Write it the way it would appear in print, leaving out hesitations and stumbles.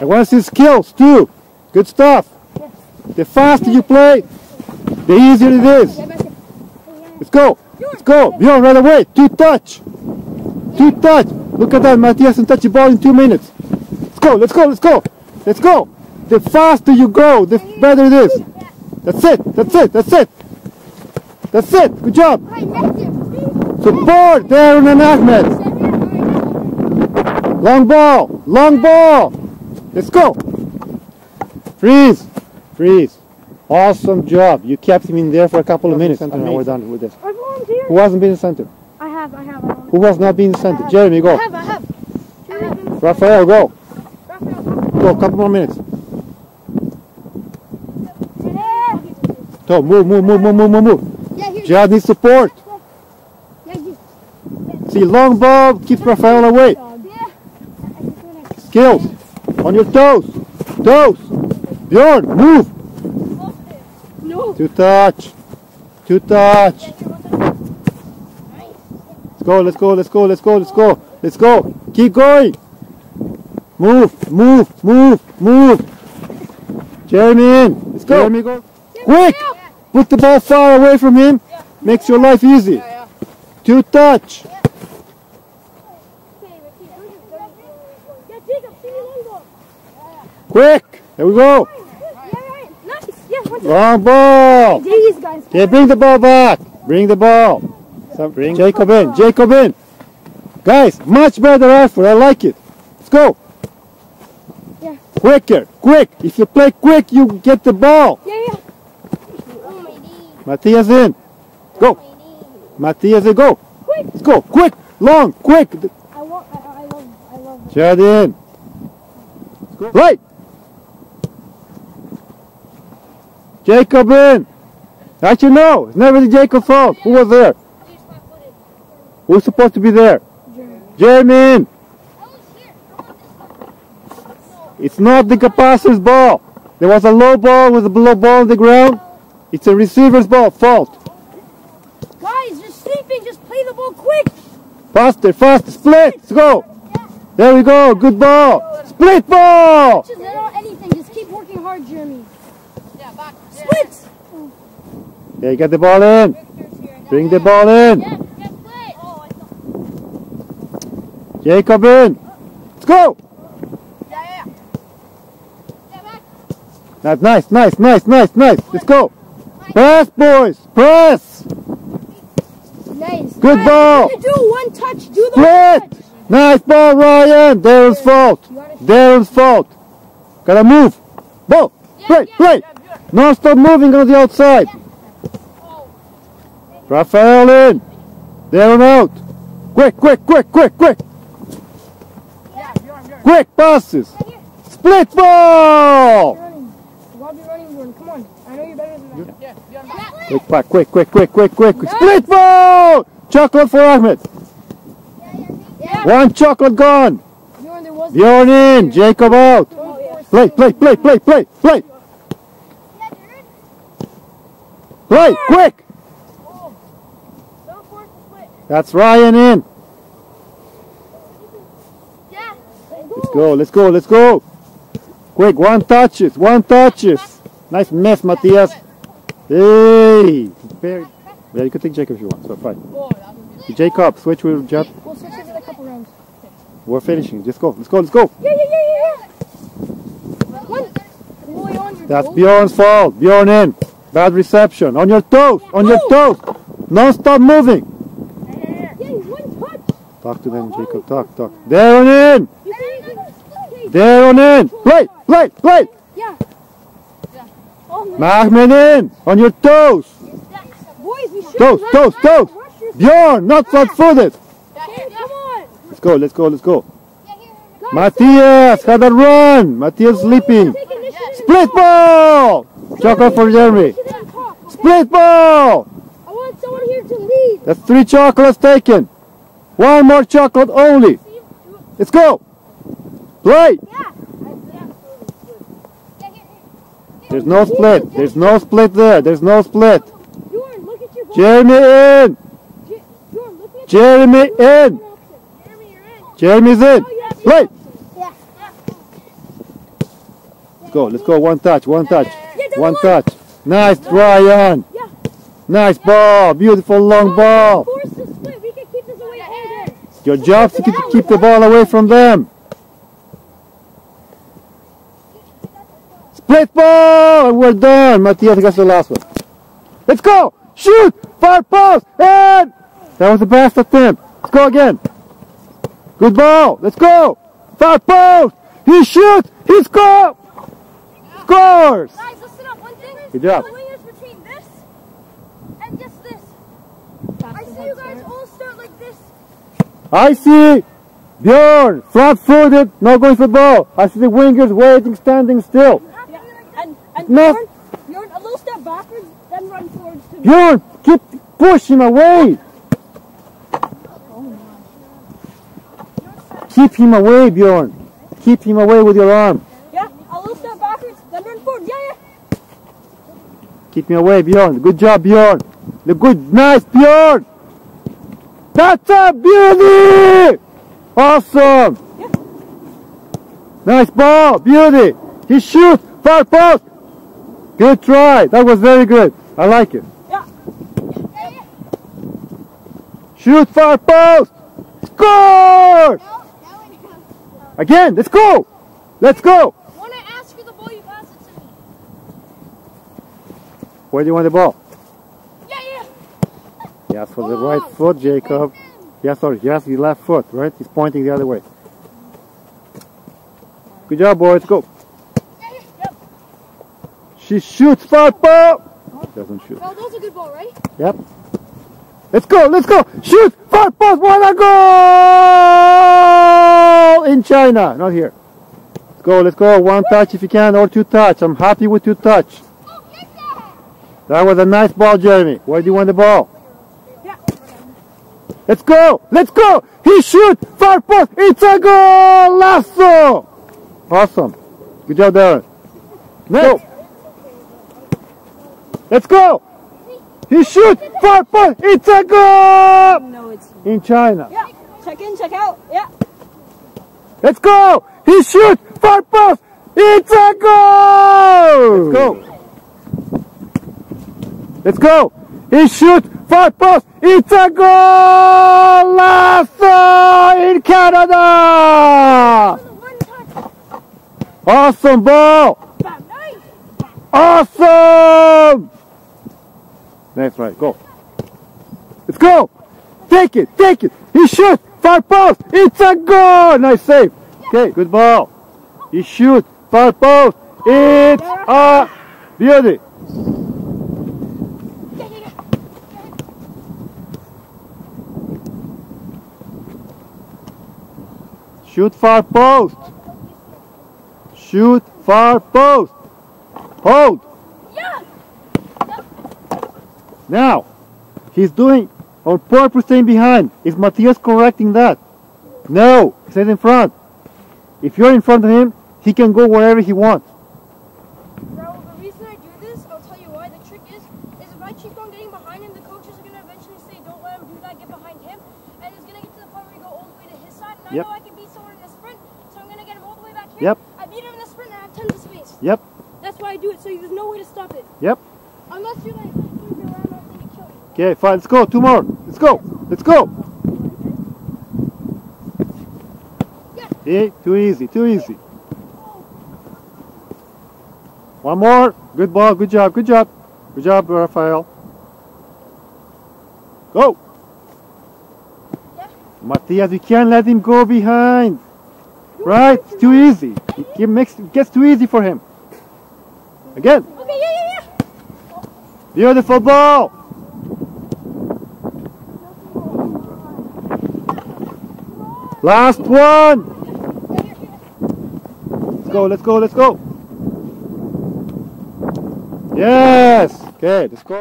I want to see skills too. Good stuff. The faster you play, the easier it is. Let's go. Let's go. Bjorn, right away. Two touch. Two touch. Look at that. Matthias can touch the ball in 2 minutes. Let's go. Let's go. Let's go. Let's go. The faster you go, the better it is. That's it. That's it. That's it. That's it. Good job. Support Darren and Ahmed. Long ball. Long ball. Let's go. Freeze. Freeze. Awesome job. You kept him in there for a couple of minutes. And now we're done with this. I volunteered. Who hasn't been in the center? I have. Who has not been in the center? Jeremy, go. I have. Rafael, go. Go, a couple more minutes. So, move. Jad needs support. See, long ball keeps Rafael away. Skills. On your toes. Toes. Bjorn, move. No. Two touch. Two touch. Let's go, let's go, let's go, let's go, let's go. Let's go. Keep going. Move. Jeremy in. Let's go. Jeremy, go. Quick. Put the ball far away from him. Makes your life easy. Two touch. Quick. There we go. Long ball. Yeah, bring the ball back. Bring the ball. Bring Jacob in. Jacob in. Guys, much better effort. I like it. Let's go. Yeah. Quicker. Quick. If you play quick, you get the ball. Yeah. Matthias in. Go. Matthias in. Go. Quick. Let's go. Quick. Long. Quick. I love it. Chad in. Right. Jacob in. Actually, no. It's never the Jacob's fault. Who was there? Who's supposed to be there? Jeremy in. It's not the passer's ball. There was a low ball with a low ball on the ground. It's a receiver's ball. Fault. Guys, you're sleeping. Just play the ball quick. Faster. Split. Let's go. There we go. Good ball. Split ball. Just not anything. Just keep working hard, Jeremy. Split. Yeah, you get the ball in. Bring the ball in. Jacob in. Let's go. That's nice. Let's go. Press, boys. Press. Nice. Good ball. You do one touch. Do the Split. one touch. Nice ball, Ryan. Darren's fault. Gotta move. Ball. Play. No, stop moving on the outside. Rafael in. Darren out. Quick. Quick passes. Split ball. While you're running, Jordan. Come on. I know you're better than that. Quick pack. Quick. Split ball. Chocolate for Ahmed. One chocolate gone. Bjorn in. Jacob out. Play. Play, quick. That's Ryan in. Let's go. Quick, one touches. Nice mess, Matthias. Hey. Yeah, you could take Jacob if you want, so fine. Jacob, switch with Jab. We'll switch it in a couple rounds. We're finishing. Let's go. Yeah. That's Bjorn's fault. Bjorn in. Bad reception. On your toes. Non stop moving. Talk to them, Jacob. Talk. Darren in. Play. Yeah. Ahmed in. On your toes. Boys, we should Toes. Bjorn, not flat-footed. Come on. Let's go. Matthias had a run. Matthias sleeping. Split ball. Chocolate for Jeremy. Split ball. I want someone here to lead. That's 3 chocolates taken. 1 more chocolate only. Let's go. Play. There's no split. There's no split. Jeremy in. Jeremy's in. Play. Let's go. One touch. Yeah, One touch. Nice, Ryan. Yeah. Nice ball. Beautiful long ball. Force the split. We can keep this away all day. Your job is to keep the ball away from them. Split ball. And we're done. Matthias gets the last one. Let's go. Shoot. Far post. And that was the best attempt. Let's go again. Good ball. Let's go. Far post. He shoots. He scores. Scores. Guys, listen up. One thing. Good job. The wingers between this and just this. I see you guys all start like this. I see Bjorn, flat-footed, not going for the ball. I see the wingers waiting, standing still. And No. Bjorn, a little step backwards, then run forwards too. Bjorn, push him away. Keep him away, Bjorn. Keep him away with your arm. Yeah, a little step backwards, then run forward. Yeah. Keep him away, Bjorn. Good job, Bjorn. Nice, Bjorn. That's a beauty. Awesome. Yeah. Nice ball, beauty. He shoots, far post. Good try. That was very good. I like it. Yeah. Shoot, far post. Score. Again, let's go. Let's go. When I ask for the ball, you pass it to me. Where do you want the ball? Yeah. Yes, for the right foot, Jacob. Yes, sorry. Yes, the left foot, right? He's pointing the other way. Good job, boys. Go. Yep. She shoots far post. Doesn't shoot. Well, that was a good ball, right? Yep. Let's go. Let's go. Shoot. Far post. What a goal in China. Not here. Let's go. Let's go. One touch if you can, or two touch. I'm happy with two touch. That was a nice ball, Jeremy. Where do you want the ball? Yeah. Let's go. Let's go. He shoots. Far post. It's a goal. Lasso. Awesome. Good job, Darren. Next. Let's go. He shoots. Far post. It's a goal. No, it's In China. yeah. Check in, check out. Yeah. Let's go. He shoots. Far post. It's a goal. Let's go. Let's go. He shoots. Far post. It's a goal. Lasso in Canada. One touch. Awesome ball. Bam. Nice. Awesome. Next right. Go. Let's go. Take it. Take it. He shoots. Far post. It's a goal. Nice save. Okay. Good ball. He shoots. Far post. It's a beauty. Shoot far post. Shoot far post. Hold. Yeah. Now, he's doing on purpose staying behind. Is Matthias correcting that? No, he stays in front. If you're in front of him, he can go wherever he wants. Raul, the reason I do this, I'll tell you why. The trick is if I keep on getting behind him, the coaches are going to eventually say, don't let him do that, get behind him. And it's going to get to the point where we go all the way to his side. And Yep. I know I can beat someone in the sprint, so I'm going to get him all the way back here. Yep. I beat him in the sprint and I have tons of space. Yep, That's why I do it, so there's no way to stop it. yep. Unless you're like, you're around, I'm going to kill you. Okay, fine. Let's go. Two more. Let's go. Let's go. Hey, too easy. Too easy. One more. Good ball. Good job. Good job. Good job, Rafael. Go. Yeah. Matthias, you can't let him go behind. Right? It's too easy. It gets too easy for him. Again. Okay, yeah. Beautiful ball. Last one. Let's go, let's go, let's go. Yes. Okay, let's go.